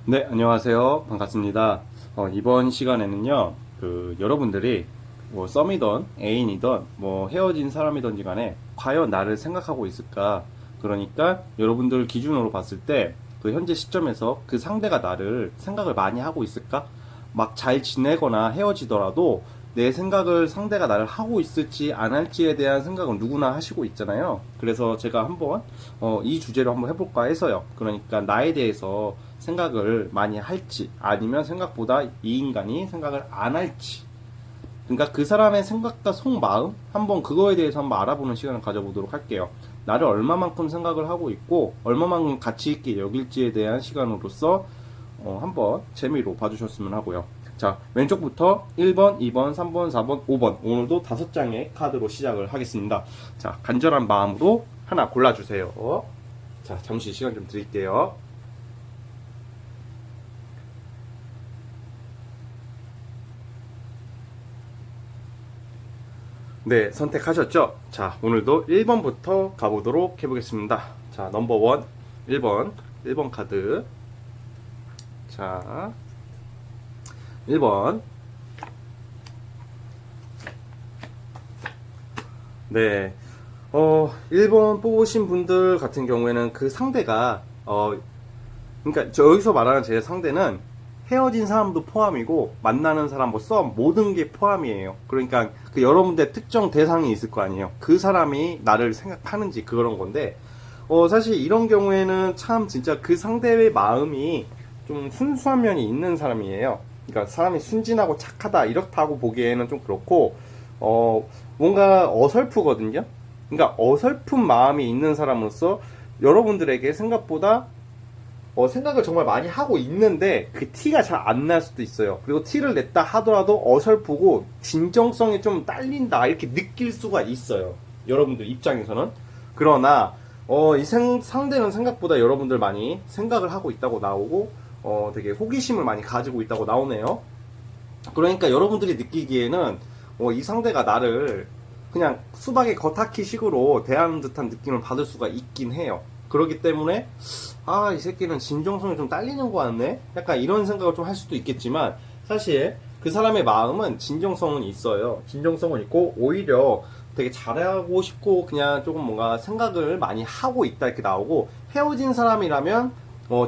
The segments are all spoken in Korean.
네, 안녕하세요. 반갑습니다. 이번 시간에는요, 여러분들이 뭐 썸이던 애인이던 뭐 헤어진 사람이든지 간에 과연 나를 생각하고 있을까? 그러니까 여러분들 기준으로 봤을 때 그 현재 시점에서 그 상대가 나를 생각을 많이 하고 있을까? 막 잘 지내거나 헤어지더라도 내 생각을 상대가 나를 하고 있을지 안 할지에 대한 생각은 누구나 하시고 있잖아요. 그래서 제가 한번 이 주제로 한번 해볼까 해서요. 그러니까 나에 대해서 생각을 많이 할지 아니면 생각보다 이 인간이 생각을 안 할지, 그러니까 그 사람의 생각과 속마음 한번 그거에 대해서 한번 알아보는 시간을 가져보도록 할게요. 나를 얼마만큼 생각을 하고 있고 얼마만큼 가치 있게 여길지에 대한 시간으로서 한번 재미로 봐주셨으면 하고요. 자, 왼쪽부터 1번, 2번, 3번, 4번, 5번. 오늘도 5장의 카드로 시작을 하겠습니다. 자, 간절한 마음으로 하나 골라주세요. 자, 잠시 시간 좀 드릴게요. 네, 선택하셨죠? 자, 오늘도 1번부터 가보도록 해보겠습니다. 자, 넘버 1, 1번 카드. 자, 1번. 네. 1번 뽑으신 분들 같은 경우에는 그 상대가, 그러니까 저 여기서 말하는 제 상대는 헤어진 사람도 포함이고 만나는 사람 뭐 썸 모든 게 포함이에요. 그러니까 그 여러분들 특정 대상이 있을 거 아니에요. 그 사람이 나를 생각하는지 그런 건데 사실 이런 경우에는 참 진짜 그 상대의 마음이 좀 순수한 면이 있는 사람이에요. 그러니까 사람이 순진하고 착하다 이렇다고 보기에는 좀 그렇고 뭔가 어설프거든요. 그러니까 어설픈 마음이 있는 사람으로서 여러분들에게 생각보다 생각을 정말 많이 하고 있는데 그 티가 잘 안 날 수도 있어요. 그리고 티를 냈다 하더라도 어설프고 진정성이 좀 딸린다 이렇게 느낄 수가 있어요. 여러분들 입장에서는. 그러나 상대는 생각보다 여러분들 많이 생각을 하고 있다고 나오고 되게 호기심을 많이 가지고 있다고 나오네요. 그러니까 여러분들이 느끼기에는 이 상대가 나를 그냥 수박의 겉핥기 식으로 대하는 듯한 느낌을 받을 수가 있긴 해요. 그렇기 때문에 이 새끼는 진정성이 좀 딸리는 거 같네? 약간 이런 생각을 좀 할 수도 있겠지만 사실 그 사람의 마음은 진정성은 있어요. 진정성은 있고 오히려 되게 잘하고 싶고 그냥 조금 뭔가 생각을 많이 하고 있다 이렇게 나오고, 헤어진 사람이라면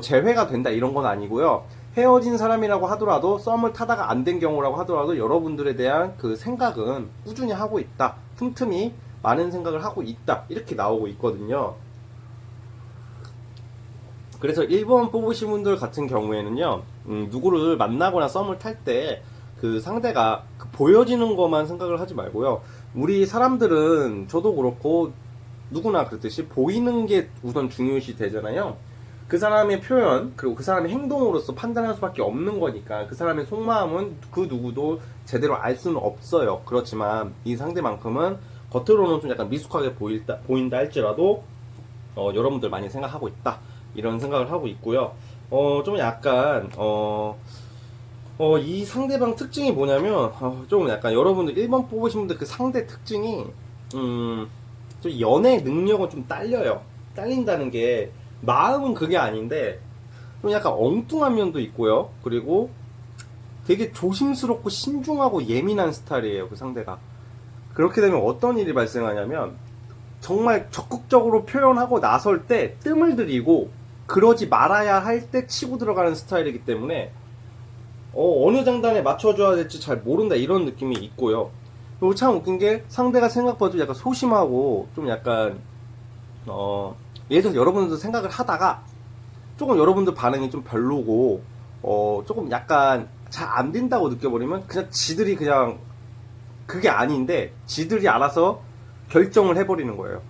재회가 된다 이런 건 아니고요. 헤어진 사람이라고 하더라도 썸을 타다가 안 된 경우라고 하더라도 여러분들에 대한 그 생각은 꾸준히 하고 있다. 틈틈이 많은 생각을 하고 있다. 이렇게 나오고 있거든요. 그래서 1번 뽑으신 분들 같은 경우에는요, 누구를 만나거나 썸을 탈 때 그 상대가 그 보여지는 것만 생각을 하지 말고요. 우리 사람들은 저도 그렇고 누구나 그렇듯이 보이는 게 우선 중요시 되잖아요. 그 사람의 표현 그리고 그 사람의 행동으로서 판단할 수밖에 없는 거니까 그 사람의 속마음은 그 누구도 제대로 알 수는 없어요. 그렇지만 이 상대만큼은 겉으로는 좀 약간 미숙하게 보인다 할지라도 여러분들 많이 생각하고 있다 이런 생각을 하고 있고요. 좀 약간 이 상대방 특징이 뭐냐면 좀 약간 여러분들 1번 뽑으신 분들 그 상대 특징이 좀 연애 능력은 좀 딸려요. 딸린다는 게 마음은 그게 아닌데 좀 약간 엉뚱한 면도 있고요. 그리고 되게 조심스럽고 신중하고 예민한 스타일이에요, 그 상대가. 그렇게 되면 어떤 일이 발생하냐면 정말 적극적으로 표현하고 나설 때 뜸을 들이고 그러지 말아야 할 때 치고 들어가는 스타일이기 때문에 어느 장단에 맞춰줘야 될지 잘 모른다 이런 느낌이 있고요. 그리고 참 웃긴 게 상대가 생각보다 좀 약간 소심하고 좀 약간 예를 들어서 여러분들도 생각을 하다가 조금 여러분들 반응이 좀 별로고 조금 약간 잘 안 된다고 느껴버리면 그냥 지들이 그냥 그게 아닌데 지들이 알아서 결정을 해버리는 거예요.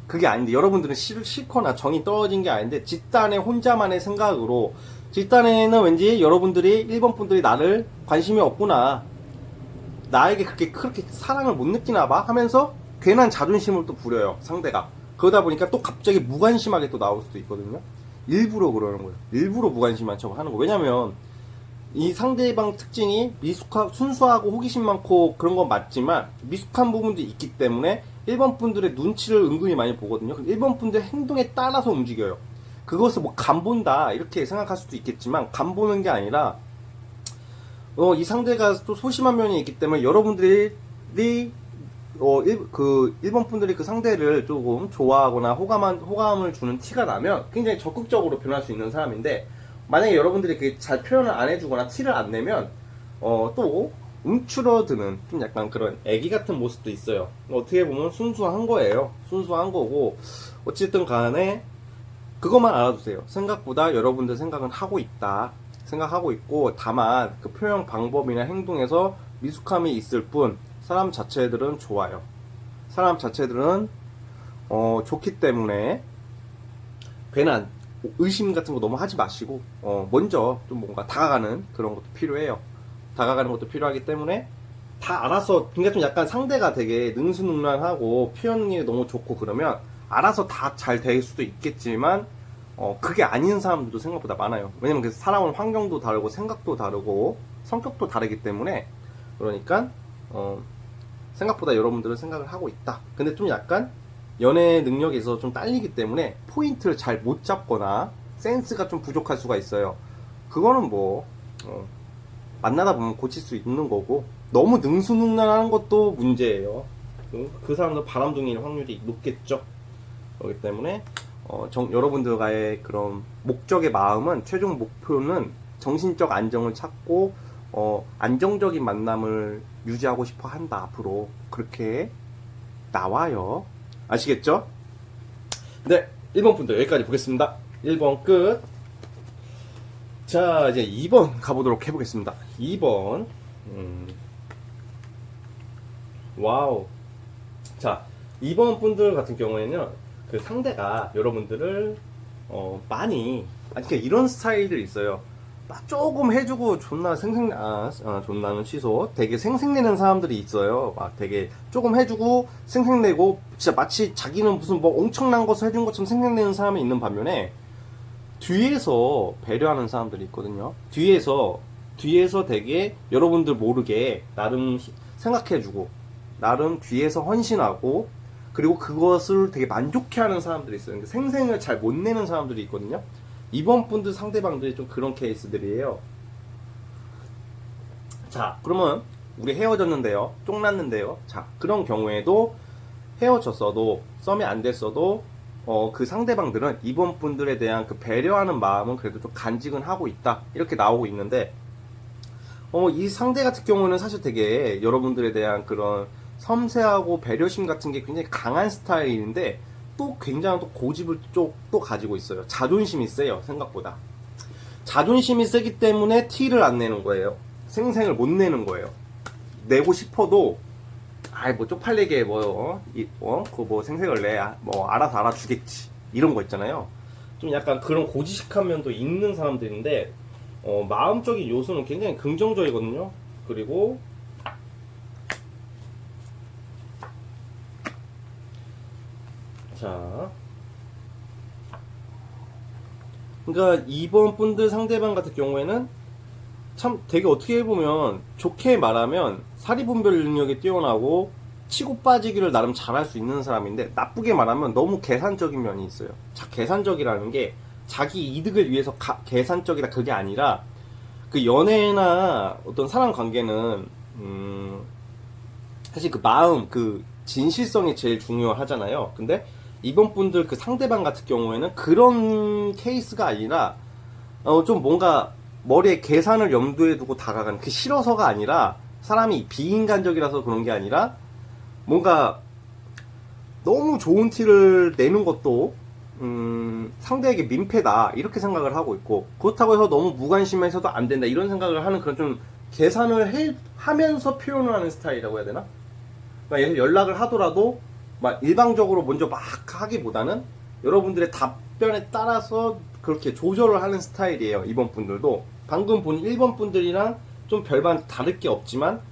그게 아닌데 여러분들은 싫거나 정이 떨어진 게 아닌데 집단의 혼자만의 생각으로, 집단에는 왠지 여러분들이 1번 분들이 나를 관심이 없구나, 나에게 그렇게 사랑을 못 느끼나 봐 하면서 괜한 자존심을 또 부려요, 상대가. 그러다 보니까 또 갑자기 무관심하게 또 나올 수도 있거든요. 일부러 그러는 거예요. 일부러 무관심한 척 하는 거. 왜냐면 이 상대방 특징이 순수하고 호기심 많고 그런 건 맞지만 미숙한 부분도 있기 때문에 1번 분들의 눈치를 은근히 많이 보거든요. 1번 분들 행동에 따라서 움직여요. 그것을 뭐 간본다 이렇게 생각할 수도 있겠지만, 간보는 게 아니라 이 상대가 또 소심한 면이 있기 때문에 여러분들이 일본 분들이 그 상대를 조금 좋아하거나 호감을 주는 티가 나면 굉장히 적극적으로 변할 수 있는 사람인데, 만약에 여러분들이 그게 잘 표현을 안 해주거나 티를 안 내면 또 움츠러드는 좀 약간 그런 애기 같은 모습도 있어요. 어떻게 보면 순수한 거예요. 순수한 거고, 어쨌든 간에 그것만 알아두세요. 생각보다 여러분들 생각은 하고 있다. 생각하고 있고, 다만 그 표현 방법이나 행동에서 미숙함이 있을 뿐 사람 자체들은 좋아요. 사람 자체들은 좋기 때문에 괜한 의심 같은 거 너무 하지 마시고 먼저 좀 뭔가 다가가는 그런 것도 필요해요. 다가가는 것도 필요하기 때문에 다 알아서, 그러니까 좀 약간 상대가 되게 능수능란하고 표현이 너무 좋고 그러면 알아서 다 잘 될 수도 있겠지만 그게 아닌 사람들도 생각보다 많아요. 왜냐면 그 사람은 환경도 다르고 생각도 다르고 성격도 다르기 때문에, 그러니까 생각보다 여러분들은 생각을 하고 있다. 근데 좀 약간 연애 능력에 있어서 좀 딸리기 때문에 포인트를 잘 못 잡거나 센스가 좀 부족할 수가 있어요. 그거는 뭐 만나다 보면 고칠 수 있는 거고, 너무 능수능란하는 것도 문제예요. 그 사람도 바람둥이일 확률이 높겠죠. 그렇기 때문에 여러분들과의 그런 목적의 마음은, 최종 목표는 정신적 안정을 찾고 안정적인 만남을 유지하고 싶어 한다. 앞으로 그렇게 나와요. 아시겠죠? 네, 1번 분들 여기까지 보겠습니다. 1번 끝. 자, 이제 2번 가보도록 해보겠습니다. 2번. 와우. 자, 2번 분들 같은 경우에는 그 상대가 여러분들을 많이, 그러니까 이런 스타일들이 있어요. 조금 해주고 존나는 취소. 되게 생색내는 사람들이 있어요. 막 되게 조금 해주고 생색내고, 진짜 마치 자기는 무슨 뭐 엄청난 것을 해준 것처럼 생색내는 사람이 있는 반면에, 뒤에서 배려하는 사람들이 있거든요. 뒤에서 되게 여러분들 모르게 나름 생각해주고, 나름 뒤에서 헌신하고, 그리고 그것을 되게 만족해하는 사람들이 있어요. 그러니까 생생을 잘 못 내는 사람들이 있거든요. 이번 분들 상대방들이 좀 그런 케이스들이에요. 자, 그러면 우리 헤어졌는데요, 쫑났는데요. 자, 그런 경우에도 헤어졌어도 썸이 안 됐어도 그 상대방들은 이번 분들에 대한 그 배려하는 마음은 그래도 좀 간직은 하고 있다, 이렇게 나오고 있는데, 이 상대 같은 경우는 사실 되게 여러분들에 대한 그런 섬세하고 배려심 같은 게 굉장히 강한 스타일인데, 또 굉장히 또 고집을 또 가지고 있어요. 자존심이 세요. 생각보다 자존심이 세기 때문에 티를 안 내는 거예요. 생생을 못 내는 거예요. 내고 싶어도 뭐 쪽팔리게 그거 뭐 생색을 내야 뭐 알아서 알아주겠지, 이런 거 있잖아요. 좀 약간 그런 고지식한 면도 있는 사람들인데, 마음적인 요소는 굉장히 긍정적이거든요. 그리고 자, 그러니까 이번 분들 상대방 같은 경우에는 참 되게, 어떻게 보면 좋게 말하면 사리분별 능력이 뛰어나고 치고 빠지기를 나름 잘할 수 있는 사람인데, 나쁘게 말하면 너무 계산적인 면이 있어요. 자, 계산적이라는 게 자기 이득을 위해서 계산적이다, 그게 아니라, 그 연애나 어떤 사람 관계는 사실 그 마음, 그 진실성이 제일 중요하잖아요. 근데 이번 분들 그 상대방 같은 경우에는 그런 케이스가 아니라 좀 뭔가 머리에 계산을 염두에 두고 다가가는, 그 싫어서가 아니라, 사람이 비인간적이라서 그런 게 아니라, 뭔가 너무 좋은 티를 내는 것도 상대에게 민폐다, 이렇게 생각을 하고 있고, 그렇다고 해서 너무 무관심해서도 안 된다, 이런 생각을 하는, 그런 좀 계산을 하면서 표현을 하는 스타일이라고 해야 되나? 그러니까 연락을 하더라도 막 일방적으로 먼저 막 하기보다는 여러분들의 답변에 따라서 그렇게 조절을 하는 스타일이에요. 이번 분들도 방금 본 1번 분들이랑 좀 별반 다를 게 없지만,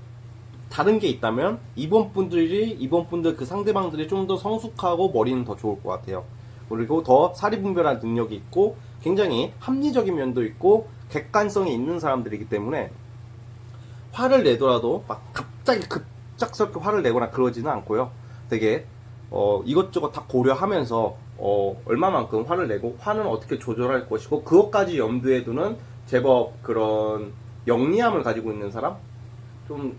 다른 게 있다면 이번 분들 그 상대방들이 좀 더 성숙하고 머리는 더 좋을 것 같아요. 그리고 더 사리분별한 능력이 있고 굉장히 합리적인 면도 있고 객관성이 있는 사람들이기 때문에, 화를 내더라도 막 갑자기 급작스럽게 화를 내거나 그러지는 않고요. 되게 이것저것 다 고려하면서 얼마만큼 화를 내고 화는 어떻게 조절할 것이고 그것까지 염두에 두는 제법 그런 영리함을 가지고 있는 사람, 좀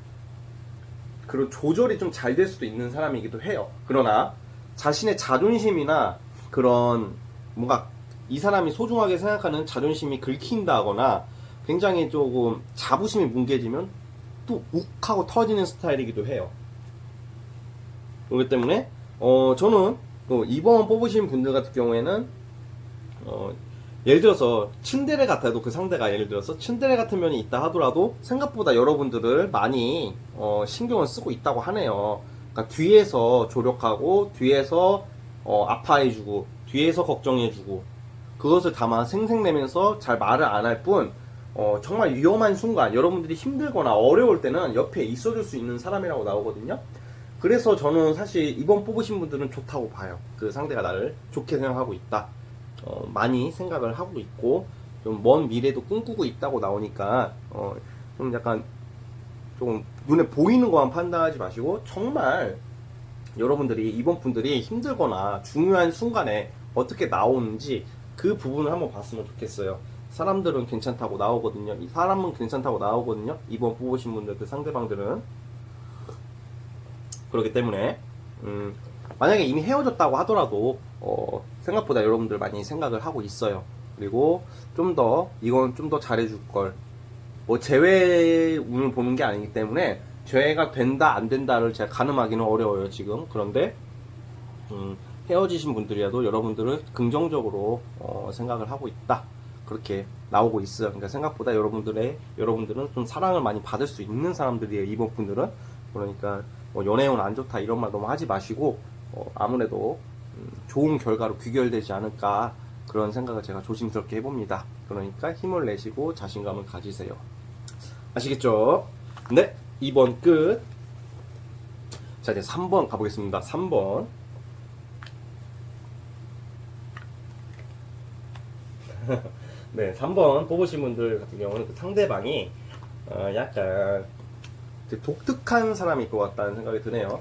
그런 조절이 좀 잘 될 수도 있는 사람이기도 해요. 그러나 자신의 자존심이나 그런 뭔가 이 사람이 소중하게 생각하는 자존심이 긁힌다거나 굉장히 조금 자부심이 뭉개지면 또 욱하고 터지는 스타일이기도 해요. 그렇기 때문에 저는 이번 뽑으신 분들 같은 경우에는 예를 들어서 츤데레 같아도 그 상대가 예를 들어서 츤데레 같은 면이 있다 하더라도 생각보다 여러분들을 많이 신경을 쓰고 있다고 하네요. 그러니까 뒤에서 조력하고 뒤에서 아파해주고 뒤에서 걱정해주고 그것을 다만 생색내면서 잘 말을 안 할 뿐 정말 위험한 순간 여러분들이 힘들거나 어려울 때는 옆에 있어줄 수 있는 사람이라고 나오거든요. 그래서 저는 사실 이번 뽑으신 분들은 좋다고 봐요. 그 상대가 나를 좋게 생각하고 있다. 많이 생각을 하고 있고 좀 먼 미래도 꿈꾸고 있다고 나오니까 좀 약간 좀 눈에 보이는 것만 판단하지 마시고 정말 여러분들이 이번 분들이 힘들거나 중요한 순간에 어떻게 나오는지 그 부분을 한번 봤으면 좋겠어요. 사람들은 괜찮다고 나오거든요. 이 사람은 괜찮다고 나오거든요. 이번 뽑으신 분들 그 상대방들은 그렇기 때문에 만약에 이미 헤어졌다고 하더라도 생각보다 여러분들 많이 생각을 하고 있어요. 그리고 좀 더 이건 좀 더 잘해줄 걸. 뭐 재회 운을 보는 게 아니기 때문에 재회가 된다 안 된다를 제가 가늠하기는 어려워요 지금. 그런데 헤어지신 분들이라도 여러분들을 긍정적으로 생각을 하고 있다. 그렇게 나오고 있어요. 그러니까 생각보다 여러분들은 좀 사랑을 많이 받을 수 있는 사람들이에요. 이번 분들은. 그러니까 연애운 안 좋다 이런 말 너무 하지 마시고 아무래도 좋은 결과로 귀결되지 않을까 그런 생각을 제가 조심스럽게 해봅니다. 그러니까 힘을 내시고 자신감을 가지세요. 아시겠죠? 네, 2번 끝. 자, 이제 3번 가보겠습니다. 3번. 네, 3번 뽑으신 분들 같은 경우는 그 상대방이 약간 독특한 사람일 것 같다는 생각이 드네요.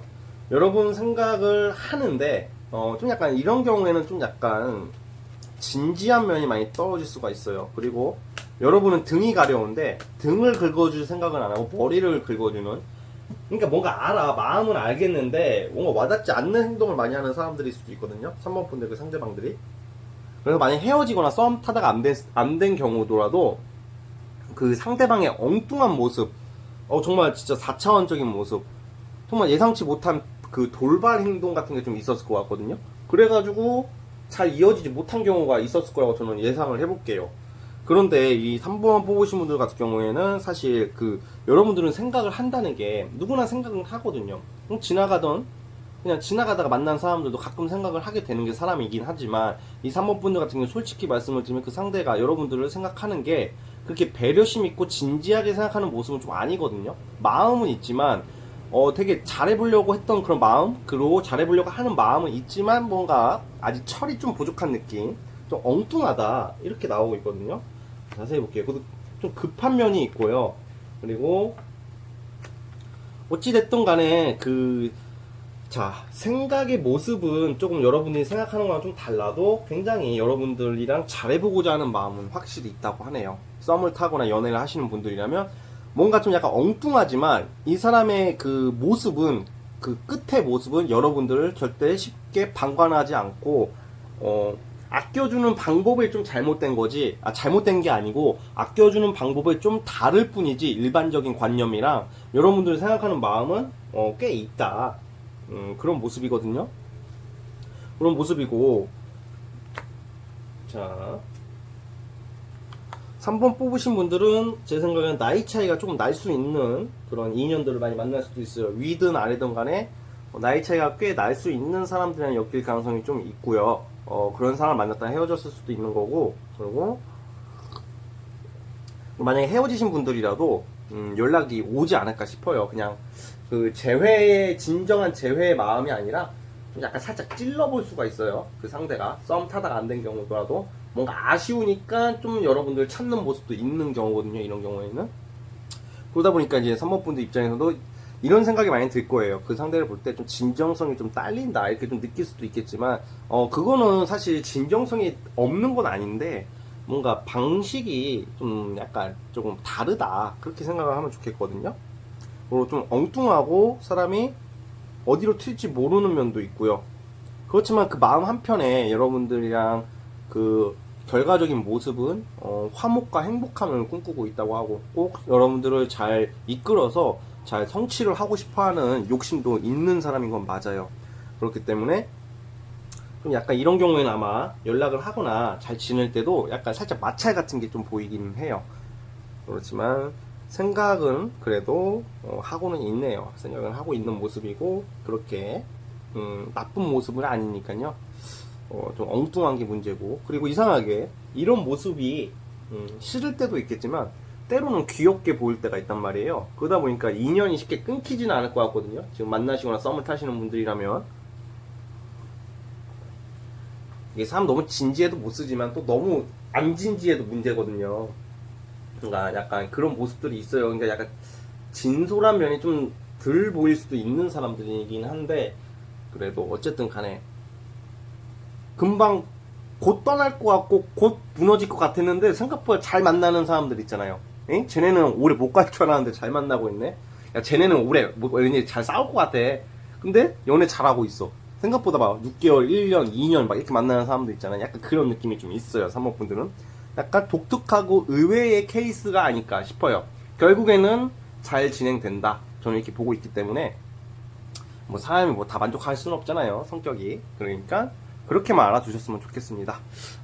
여러분 생각을 하는데 좀 약간 이런 경우에는 좀 약간 진지한 면이 많이 떨어질 수가 있어요. 그리고 여러분은 등이 가려운데 등을 긁어줄 생각은 안 하고 머리를 긁어주는, 그러니까 뭔가 알아, 마음은 알겠는데 뭔가 와닿지 않는 행동을 많이 하는 사람들일 수도 있거든요. 3번 분들 그 상대방들이. 그래서 만약 헤어지거나 썸 타다가 안 된 경우더라도 그 상대방의 엉뚱한 모습, 정말 진짜 4차원적인 모습, 정말 예상치 못한 그 돌발 행동 같은 게 좀 있었을 것 같거든요. 그래가지고 잘 이어지지 못한 경우가 있었을 거라고 저는 예상을 해볼게요. 그런데 이 3번 뽑으신 분들 같은 경우에는 사실 여러분들은 생각을 한다는 게 누구나 생각은 하거든요. 그냥 지나가다가 만난 사람들도 가끔 생각을 하게 되는 게 사람이긴 하지만 이 3번 분들 같은 경우 솔직히 말씀을 드리면 그 상대가 여러분들을 생각하는 게 그렇게 배려심 있고 진지하게 생각하는 모습은 좀 아니거든요. 마음은 있지만 되게 잘해보려고 했던 그런 마음, 그리고 잘해보려고 하는 마음은 있지만 뭔가 아직 철이 좀 부족한 느낌, 좀 엉뚱하다 이렇게 나오고 있거든요. 자세히 볼게요. 좀 급한 면이 있고요. 그리고 어찌됐든 간에 생각의 모습은 조금 여러분들이 생각하는 거랑 좀 달라도 굉장히 여러분들이랑 잘해보고자 하는 마음은 확실히 있다고 하네요. 썸을 타거나 연애를 하시는 분들이라면 뭔가 좀 약간 엉뚱하지만 이 사람의 그 모습은, 그 끝의 모습은 여러분들을 절대 쉽게 방관하지 않고 아껴주는 방법이 좀 잘못된 거지, 잘못된 게 아니고 아껴주는 방법이 좀 다를 뿐이지 일반적인 관념이랑 여러분들이 생각하는 마음은 꽤 있다. 그런 모습이거든요. 그런 모습이고, 자 3번 뽑으신 분들은 제 생각에는 나이 차이가 조금 날 수 있는 그런 인연들을 많이 만날 수도 있어요. 위든 아래든 간에 나이 차이가 꽤 날 수 있는 사람들이랑 엮일 가능성이 좀 있고요. 그런 사람을 만났다 헤어졌을 수도 있는 거고, 그리고 만약에 헤어지신 분들이라도 연락이 오지 않을까 싶어요. 그냥 진정한 재회의 마음이 아니라 좀 약간 살짝 찔러볼 수가 있어요. 그 상대가 썸 타다가 안 된 경우더라도 뭔가 아쉬우니까 좀 여러분들 찾는 모습도 있는 경우거든요. 이런 경우에는. 그러다 보니까 이제 3번 분들 입장에서도 이런 생각이 많이 들 거예요. 그 상대를 볼 때 좀 진정성이 좀 딸린다 이렇게 좀 느낄 수도 있겠지만 그거는 사실 진정성이 없는 건 아닌데 뭔가 방식이 좀 약간 조금 다르다 그렇게 생각을 하면 좋겠거든요. 그리고 좀 엉뚱하고 사람이 어디로 튈지 모르는 면도 있고요. 그렇지만 그 마음 한편에 여러분들이랑 그 결과적인 모습은 화목과 행복함을 꿈꾸고 있다고 하고 꼭 여러분들을 잘 이끌어서 잘 성취를 하고 싶어하는 욕심도 있는 사람인 건 맞아요. 그렇기 때문에 좀 약간 이런 경우에는 아마 연락을 하거나 잘 지낼 때도 약간 살짝 마찰 같은 게 좀 보이긴 해요. 그렇지만 생각은 그래도 하고는 있네요. 생각을 하고 있는 모습이고 그렇게 나쁜 모습은 아니니까요. 좀 엉뚱한 게 문제고 그리고 이상하게 이런 모습이 싫을 때도 있겠지만 때로는 귀엽게 보일 때가 있단 말이에요. 그러다 보니까 인연이 쉽게 끊기지는 않을 것 같거든요. 지금 만나시거나 썸을 타시는 분들이라면 이게 사람 너무 진지해도 못 쓰지만 또 너무 안 진지해도 문제거든요. 그러니까 약간 그런 모습들이 있어요. 그러니까 약간 진솔한 면이 좀 덜 보일 수도 있는 사람들이긴 한데 그래도 어쨌든 간에 금방 곧 떠날 것 같고 곧 무너질 것 같았는데 생각보다 잘 만나는 사람들 있잖아요. 엥? 쟤네는 오래 못 갈 줄 알았는데 잘 만나고 있네. 야, 쟤네는 오래 왠지 잘 싸울 것 같아. 근데 연애 잘하고 있어. 생각보다 막 6개월, 1년, 2년 막 이렇게 만나는 사람들 있잖아요. 약간 그런 느낌이 좀 있어요. 3번 분들은 약간 독특하고 의외의 케이스가 아닐까 싶어요. 결국에는 잘 진행된다. 저는 이렇게 보고 있기 때문에 뭐 사람이 뭐 다 만족할 수는 없잖아요. 성격이. 그러니까 그렇게만 알아두셨으면 좋겠습니다.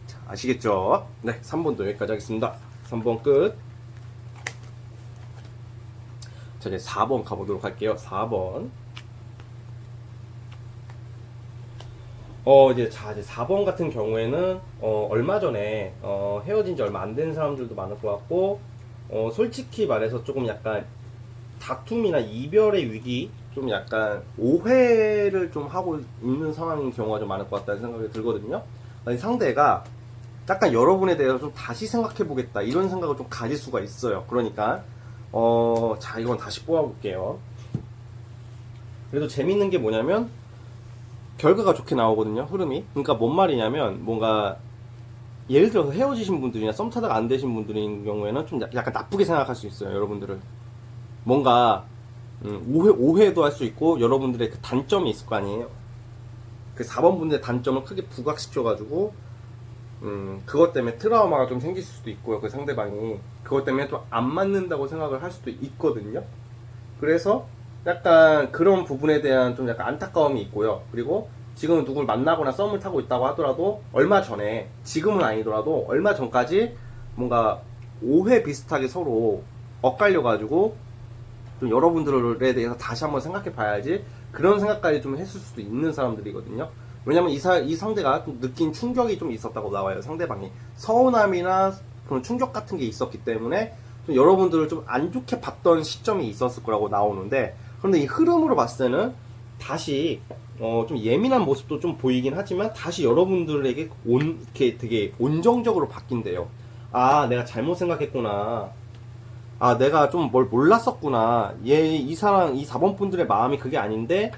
자, 아시겠죠? 네, 3번도 여기까지 하겠습니다. 3번 끝. 자, 이제 4번 가보도록 할게요. 4번. 이제 4번 같은 경우에는, 얼마 전에, 헤어진 지 얼마 안 된 사람들도 많을 것 같고, 솔직히 말해서 조금 약간 다툼이나 이별의 위기, 좀 약간 오해를 좀 하고 있는 상황인 경우가 좀 많을 것 같다는 생각이 들거든요. 아니, 상대가 약간 여러분에 대해서 좀 다시 생각해 보겠다 이런 생각을 좀 가질 수가 있어요. 그러니까 자, 이건 다시 뽑아볼게요. 그래도 재밌는 게 뭐냐면 결과가 좋게 나오거든요. 흐름이. 그러니까 뭔 말이냐면 뭔가 예를 들어서 헤어지신 분들이나 썸 타다가 안 되신 분들인 경우에는 좀 약간 나쁘게 생각할 수 있어요. 여러분들을 뭔가 오해도 할 수 있고 여러분들의 그 단점이 있을 거 아니에요. 그 4번 분들의 단점을 크게 부각시켜가지고 그것 때문에 트라우마가 좀 생길 수도 있고요. 그 상대방이 그것 때문에 좀 안 맞는다고 생각을 할 수도 있거든요. 그래서 약간 그런 부분에 대한 좀 약간 안타까움이 있고요. 그리고 지금 누굴 만나거나 썸을 타고 있다고 하더라도 얼마 전에, 지금은 아니더라도 얼마 전까지 뭔가 오해 비슷하게 서로 엇갈려가지고 좀 여러분들에 대해서 다시 한번 생각해 봐야지 그런 생각까지 좀 했을 수도 있는 사람들이거든요. 왜냐면 이 상대가 좀 느낀 충격이 좀 있었다고 나와요. 상대방이 서운함이나 그런 충격 같은 게 있었기 때문에 좀 여러분들을 좀 안 좋게 봤던 시점이 있었을 거라고 나오는데, 그런데 이 흐름으로 봤을 때는 다시 좀 예민한 모습도 좀 보이긴 하지만 다시 여러분들에게 이렇게 되게 온정적으로 바뀐대요. 아, 내가 잘못 생각했구나. 아, 내가 좀 뭘 몰랐었구나. 이 4번 분들의 마음이 그게 아닌데,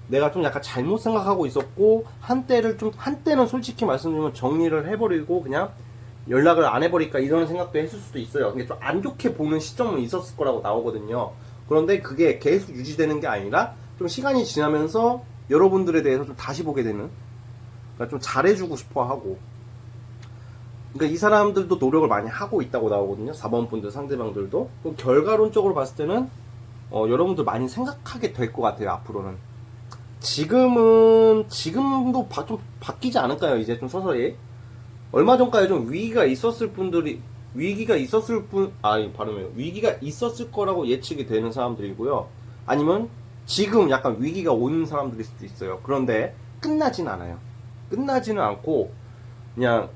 내가 좀 약간 잘못 생각하고 있었고, 한때는 솔직히 말씀드리면 정리를 해버리고, 그냥 연락을 안 해버릴까 이런 생각도 했을 수도 있어요. 근데 좀 안 좋게 보는 시점은 있었을 거라고 나오거든요. 그런데 그게 계속 유지되는 게 아니라, 좀 시간이 지나면서 여러분들에 대해서 좀 다시 보게 되는, 그러니까 좀 잘해주고 싶어 하고, 그러니까 이 사람들도 노력을 많이 하고 있다고 나오거든요. 4번 분들 상대방들도. 그럼 결과론적으로 봤을 때는 여러분들 많이 생각하게 될 것 같아요. 앞으로는. 지금도 좀 바뀌지 않을까요? 이제 좀 서서히. 얼마 전까지 좀 위기가 있었을 거라고 예측이 되는 사람들이고요. 아니면 지금 약간 위기가 온 사람들일 수도 있어요. 그런데 끝나진 않아요. 끝나지는 않고 그냥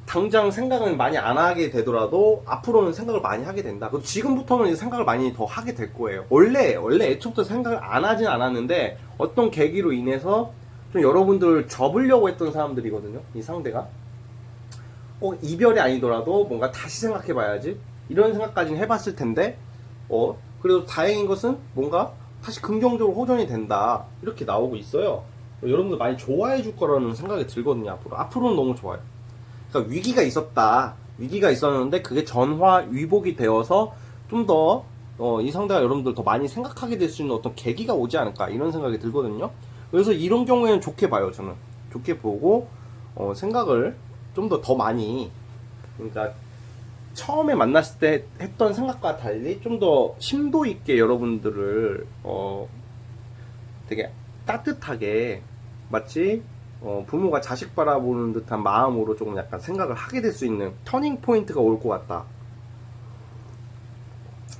당장 생각은 많이 안 하게 되더라도 앞으로는 생각을 많이 하게 된다. 그리고 지금부터는 이제 생각을 많이 더 하게 될 거예요. 원래 애초부터 생각을 안 하진 않았는데 어떤 계기로 인해서 좀 여러분들을 접으려고 했던 사람들이거든요. 이 상대가. 이별이 아니더라도 뭔가 다시 생각해봐야지. 이런 생각까지는 해봤을 텐데 그래도 다행인 것은 뭔가 다시 긍정적으로 호전이 된다. 이렇게 나오고 있어요. 여러분들 많이 좋아해 줄 거라는 생각이 들거든요, 앞으로. 앞으로는 너무 좋아요. 그러니까 위기가 있었다. 위기가 있었는데 그게 전화위복이 되어서 좀 더, 이 상대가 여러분들 더 많이 생각하게 될 수 있는 어떤 계기가 오지 않을까. 이런 생각이 들거든요. 그래서 이런 경우에는 좋게 봐요, 저는. 좋게 보고, 생각을 좀 더 많이, 그러니까 처음에 만났을 때 했던 생각과 달리 좀 더 심도 있게 여러분들을 되게 따뜻하게 마치 부모가 자식 바라보는 듯한 마음으로 조금 약간 생각을 하게 될 수 있는 터닝 포인트가 올 것 같다.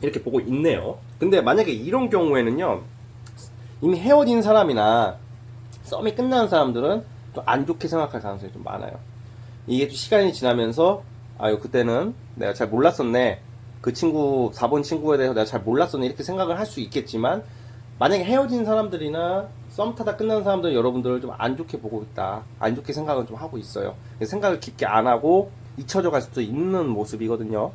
이렇게 보고 있네요. 근데 만약에 이런 경우에는요, 이미 헤어진 사람이나 썸이 끝난 사람들은 좀 안 좋게 생각할 가능성이 좀 많아요. 이게 좀 시간이 지나면서 아유 그때는 내가 잘 몰랐었네, 그 친구 4번 친구에 대해서 내가 잘 몰랐었네, 이렇게 생각을 할 수 있겠지만, 만약에 헤어진 사람들이나 썸 타다 끝난 사람들은 여러분들을 좀 안 좋게 보고 있다, 안 좋게 생각을 좀 하고 있어요. 생각을 깊게 안 하고 잊혀져 갈 수도 있는 모습이거든요.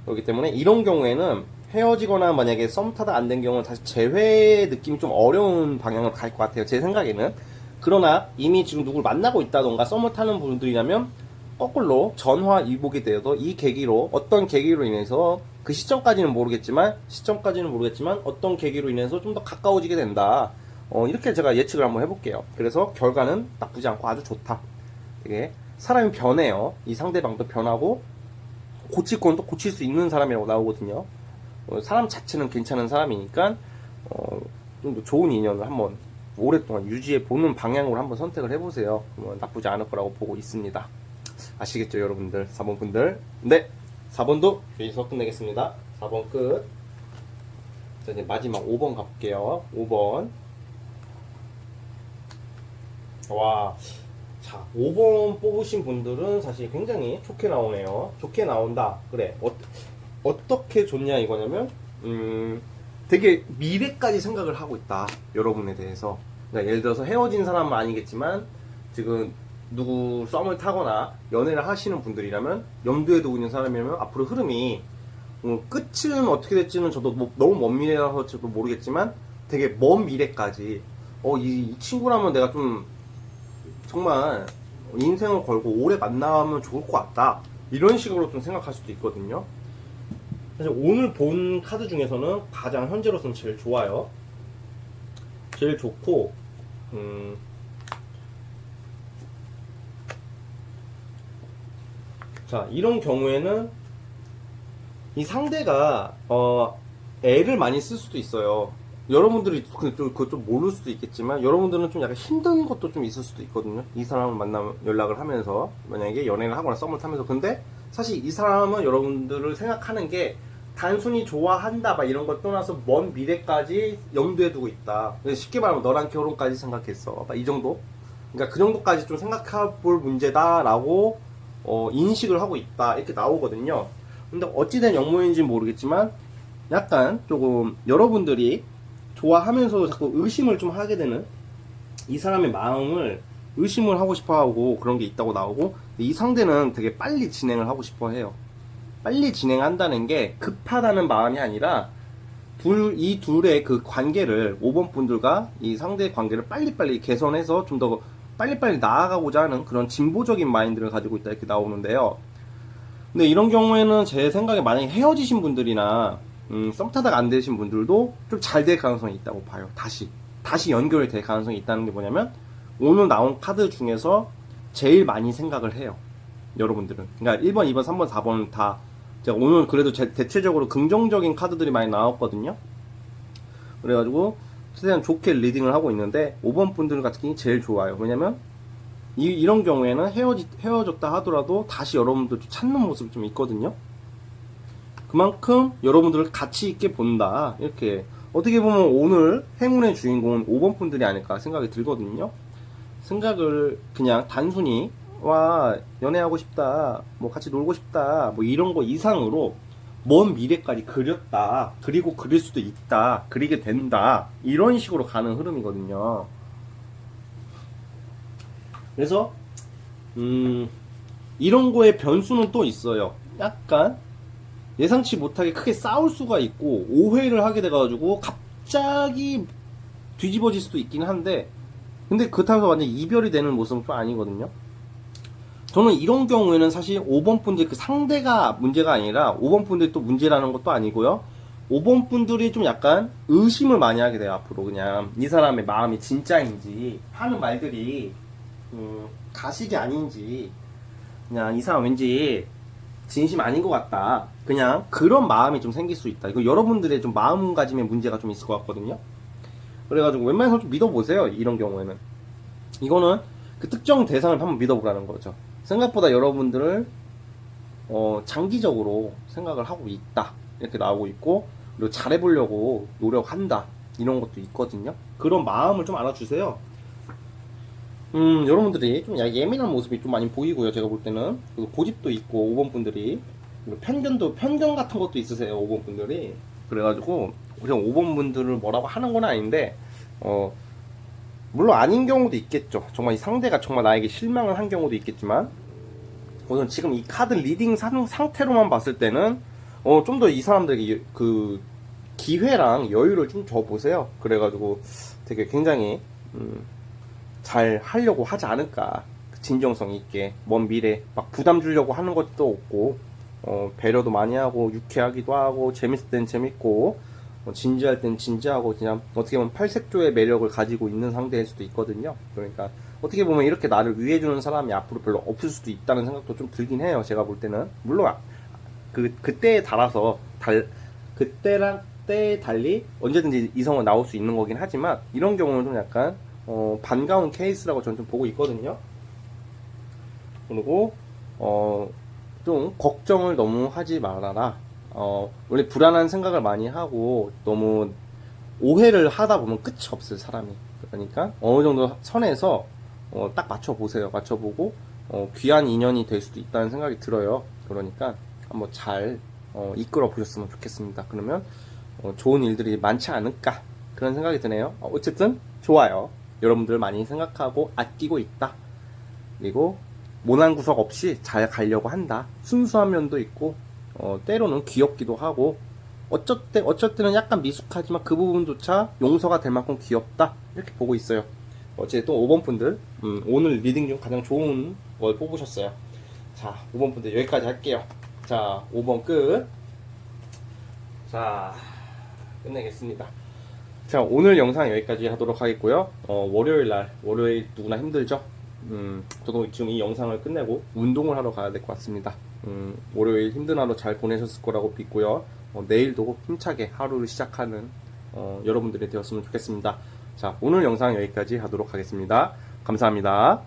그렇기 때문에 이런 경우에는 헤어지거나 만약에 썸 타다 안 된 경우는 다시 재회 느낌이 좀 어려운 방향으로 갈 것 같아요, 제 생각에는. 그러나 이미 지금 누굴 만나고 있다던가 썸을 타는 분들이라면 거꾸로 전화위복이 되어서 이 계기로, 어떤 계기로 인해서, 그 시점까지는 모르겠지만 어떤 계기로 인해서 좀 더 가까워지게 된다. 이렇게 제가 예측을 한번 해볼게요. 그래서 결과는 나쁘지 않고 아주 좋다. 되게 사람이 변해요. 이 상대방도 변하고 고칠 건 또 고칠 수 있는 사람이라고 나오거든요. 사람 자체는 괜찮은 사람이니까 좀 더 좋은 인연을 한번 오랫동안 유지해 보는 방향으로 한번 선택을 해보세요. 그러면 나쁘지 않을 거라고 보고 있습니다. 아시겠죠, 여러분들? 4번 분들. 네, 4번도 여기서 끝내겠습니다. 4번 끝. 자, 이제 마지막 5번 가볼게요. 5번. 와, 자, 5번 뽑으신 분들은 사실 굉장히 좋게 나오네요. 좋게 나온다. 그래. 어떻게 좋냐 이거냐면, 되게 미래까지 생각을 하고 있다. 여러분에 대해서. 그러니까 예를 들어서 헤어진 사람은 아니겠지만, 지금 누구 썸을 타거나 연애를 하시는 분들이라면, 염두에 두고 있는 사람이라면 앞으로 흐름이 끝은 어떻게 될지는 저도 너무 먼 미래라서 저도 모르겠지만 되게 먼 미래까지 이 친구라면 내가 좀 정말 인생을 걸고 오래 만나면 좋을 것 같다, 이런 식으로 좀 생각할 수도 있거든요. 사실 오늘 본 카드 중에서는 가장 현재로서는 제일 좋아요. 제일 좋고, 자, 이런 경우에는 이 상대가 애를 많이 쓸 수도 있어요. 여러분들이 그걸 좀 모를 수도 있겠지만, 여러분들은 좀 약간 힘든 것도 좀 있을 수도 있거든요. 이 사람을 만나면, 연락을 하면서, 만약에 연애를 하거나 썸을 타면서. 근데 사실 이 사람은 여러분들을 생각하는 게 단순히 좋아한다 막 이런 걸 떠나서 먼 미래까지 염두에 두고 있다. 쉽게 말하면 너랑 결혼까지 생각했어, 막 이 정도. 그러니까 그 정도까지 좀 생각해 볼 문제다라고 인식을 하고 있다, 이렇게 나오거든요. 근데 어찌된 역모인지는 모르겠지만 약간 조금 여러분들이 좋아하면서도 자꾸 의심을 좀 하게 되는, 이 사람의 마음을 의심을 하고 싶어 하고 그런 게 있다고 나오고, 이 상대는 되게 빨리 진행을 하고 싶어 해요. 빨리 진행한다는 게 급하다는 마음이 아니라 이 둘의 그 관계를, 5번 분들과 이 상대의 관계를 빨리빨리 개선해서 좀 더 빨리빨리 나아가고자 하는 그런 진보적인 마인드를 가지고 있다, 이렇게 나오는데요. 근데 이런 경우에는 제 생각에 만약에 헤어지신 분들이나 썸 타다가 안 되신 분들도 좀 잘 될 가능성이 있다고 봐요. 다시 연결이 될 가능성이 있다는 게 뭐냐면, 오늘 나온 카드 중에서 제일 많이 생각을 해요, 여러분들은. 그러니까 1번, 2번, 3번, 4번 다 제가 오늘 그래도 대체적으로 긍정적인 카드들이 많이 나왔거든요. 그래가지고 최대한 좋게 리딩을 하고 있는데, 5번 분들 같은 경우는 제일 좋아요. 왜냐면 이런 경우에는 헤어졌다 하더라도 다시 여러분들 찾는 모습이 좀 있거든요. 그만큼 여러분들을 가치 있게 본다, 이렇게. 어떻게 보면 오늘 행운의 주인공은 5번 분들이 아닐까 생각이 들거든요. 생각을 그냥 단순히 와 연애하고 싶다, 뭐 같이 놀고 싶다, 뭐 이런 거 이상으로 먼 미래까지 그렸다, 그리고 그릴 수도 있다, 그리게 된다, 이런 식으로 가는 흐름이거든요. 그래서 이런 거에 변수는 또 있어요. 약간 예상치 못하게 크게 싸울 수가 있고 오해를 하게 돼가지고 갑자기 뒤집어질 수도 있긴 한데, 근데 그렇다고 해서 완전 이별이 되는 모습은 좀 아니거든요. 저는 이런 경우에는 사실 5번 분들 그 상대가 문제가 아니라 5번 분들이 또 문제라는 것도 아니고요. 5번 분들이 좀 약간 의심을 많이 하게 돼요. 앞으로 그냥 이 사람의 마음이 진짜인지, 하는 말들이 가식이 아닌지, 그냥 이 사람 왠지 진심 아닌 것 같다, 그냥 그런 마음이 좀 생길 수 있다. 이거 여러분들의 좀 마음가짐에 문제가 좀 있을 것 같거든요. 그래가지고 웬만해서 좀 믿어보세요. 이런 경우에는 이거는 그 특정 대상을 한번 믿어보라는 거죠. 생각보다 여러분들을 장기적으로 생각을 하고 있다, 이렇게 나오고 있고, 그리고 잘해보려고 노력한다, 이런 것도 있거든요. 그런 마음을 좀 알아주세요. 여러분들이 좀 예민한 모습이 좀 많이 보이고요. 제가 볼 때는 그리고 고집도 있고 5번 분들이, 그리고 편견 같은 것도 있으세요. 5번 분들이. 그래가지고 그냥 5번 분들을 뭐라고 하는 건 아닌데, 물론 아닌 경우도 있겠죠. 정말 이 상대가 정말 나에게 실망을 한 경우도 있겠지만, 우선 지금 이 카드 리딩 상태로만 봤을 때는 좀 더 이 사람들에게 그 기회랑 여유를 좀 줘보세요. 그래가지고 되게 굉장히 잘 하려고 하지 않을까. 진정성 있게 먼 미래 막 부담 주려고 하는 것도 없고, 배려도 많이 하고 유쾌하기도 하고 재밌을 땐 재밌고, 진지할 땐 진지하고, 그냥 어떻게 보면 팔색조의 매력을 가지고 있는 상대일 수도 있거든요. 그러니까 어떻게 보면 이렇게 나를 위해주는 사람이 앞으로 별로 없을 수도 있다는 생각도 좀 들긴 해요. 제가 볼 때는 물론 그때에 따라서 그때랑 때에 달리 언제든지 이성은 나올 수 있는 거긴 하지만, 이런 경우는 좀 약간 반가운 케이스라고 저는 좀 보고 있거든요. 그리고 좀 걱정을 너무 하지 말아라. 원래 불안한 생각을 많이 하고 너무 오해를 하다 보면 끝이 없어요, 사람이. 그러니까 어느 정도 선에서 딱 맞춰보세요. 맞춰보고 귀한 인연이 될 수도 있다는 생각이 들어요. 그러니까 한번 잘 이끌어 보셨으면 좋겠습니다. 그러면 좋은 일들이 많지 않을까, 그런 생각이 드네요. 어쨌든 좋아요. 여러분들 많이 생각하고 아끼고 있다. 그리고 모난 구석 없이 잘 가려고 한다. 순수한 면도 있고, 때로는 귀엽기도 하고, 어쩔 때는 약간 미숙하지만 그 부분조차 용서가 될 만큼 귀엽다, 이렇게 보고 있어요. 어쨌든 5번 분들, 오늘 리딩 중 가장 좋은 걸 뽑으셨어요. 자, 5번 분들 여기까지 할게요. 자, 5번 끝. 자, 끝내겠습니다. 자, 오늘 영상 여기까지 하도록 하겠고요. 월요일 누구나 힘들죠? 저도 지금 이 영상을 끝내고 운동을 하러 가야 될 것 같습니다. 월요일 힘든 하루 잘 보내셨을 거라고 믿고요. 내일도 힘차게 하루를 시작하는 여러분들이 되었으면 좋겠습니다. 자, 오늘 영상 여기까지 하도록 하겠습니다. 감사합니다.